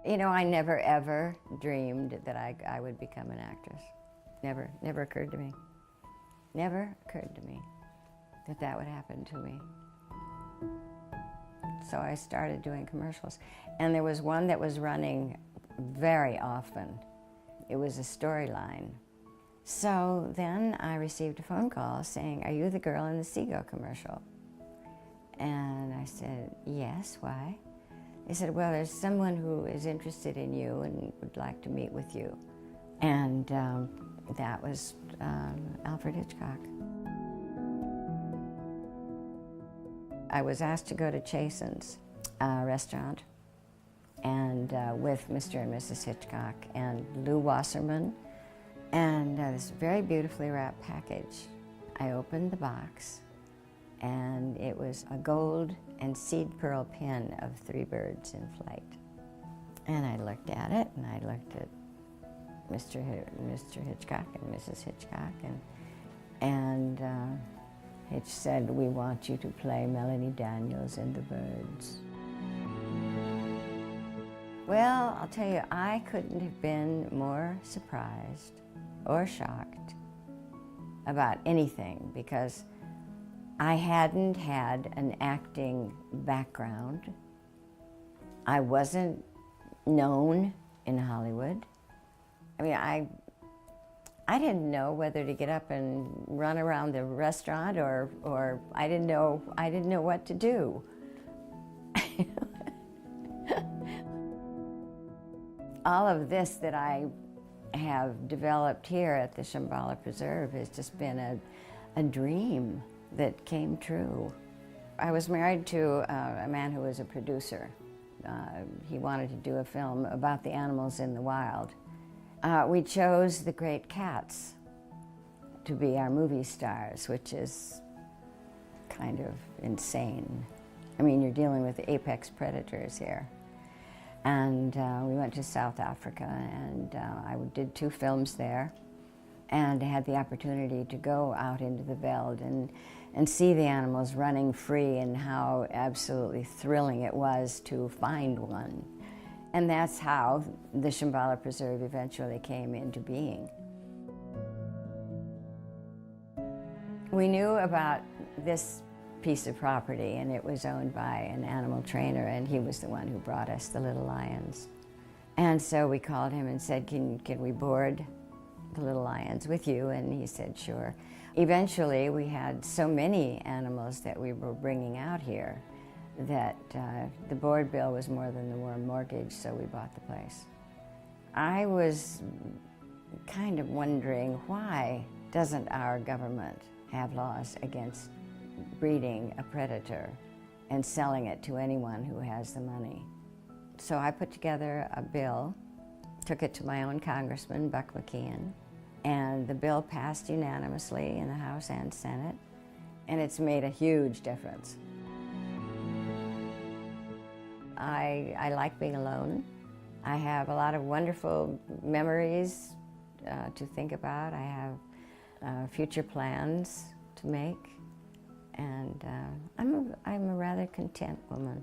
You know, I never ever dreamed that I would become an actress. Never occurred to me. Never occurred to me that that would happen to me. So I started doing commercials. And there was one that was running very often. It was a storyline. So then I received a phone call saying, "Are you the girl in the Seago commercial?" And I said, "Yes, why?" They said, "Well, there's someone who is interested in you and would like to meet with you." And that was Alfred Hitchcock. I was asked to go to Chasen's restaurant and with Mr. and Mrs. Hitchcock and Lou Wasserman, and this very beautifully wrapped package. I opened the box, and it was a gold and seed pearl pin of 3 birds in flight. And I looked at it, and I looked at Mr. Hitchcock and Mrs. Hitchcock, and Hitch said, "We want you to play Melanie Daniels in The Birds." Well, I'll tell you, I couldn't have been more surprised or shocked about anything, because I hadn't had an acting background. I wasn't known in Hollywood. I mean, I didn't know whether to get up and run around the restaurant or I didn't know what to do. All of this that I have developed here at the Shambhala Preserve has just been a dream that came true. I was married to a man who was a producer. He wanted to do a film about the animals in the wild. We chose the great cats to be our movie stars, which is kind of insane. I mean, you're dealing with apex predators here. And we went to South Africa, and I did 2 films there, and I had the opportunity to go out into the veld and see the animals running free, and how absolutely thrilling it was to find one. And that's how the Shambhala Preserve eventually came into being. We knew about this piece of property, and it was owned by an animal trainer, and he was the one who brought us the little lions. And so we called him and said, can we board the little lions with you? And he said, sure. Eventually, we had so many animals that we were bringing out here that the board bill was more than the mortgage, so we bought the place. I was kind of wondering, why doesn't our government have laws against breeding a predator and selling it to anyone who has the money? So I put together a bill, took it to my own congressman, Buck McKeon, and the bill passed unanimously in the House and Senate, and it's made a huge difference. I like being alone. I have a lot of wonderful memories to think about. I have future plans to make, and I'm a rather content woman.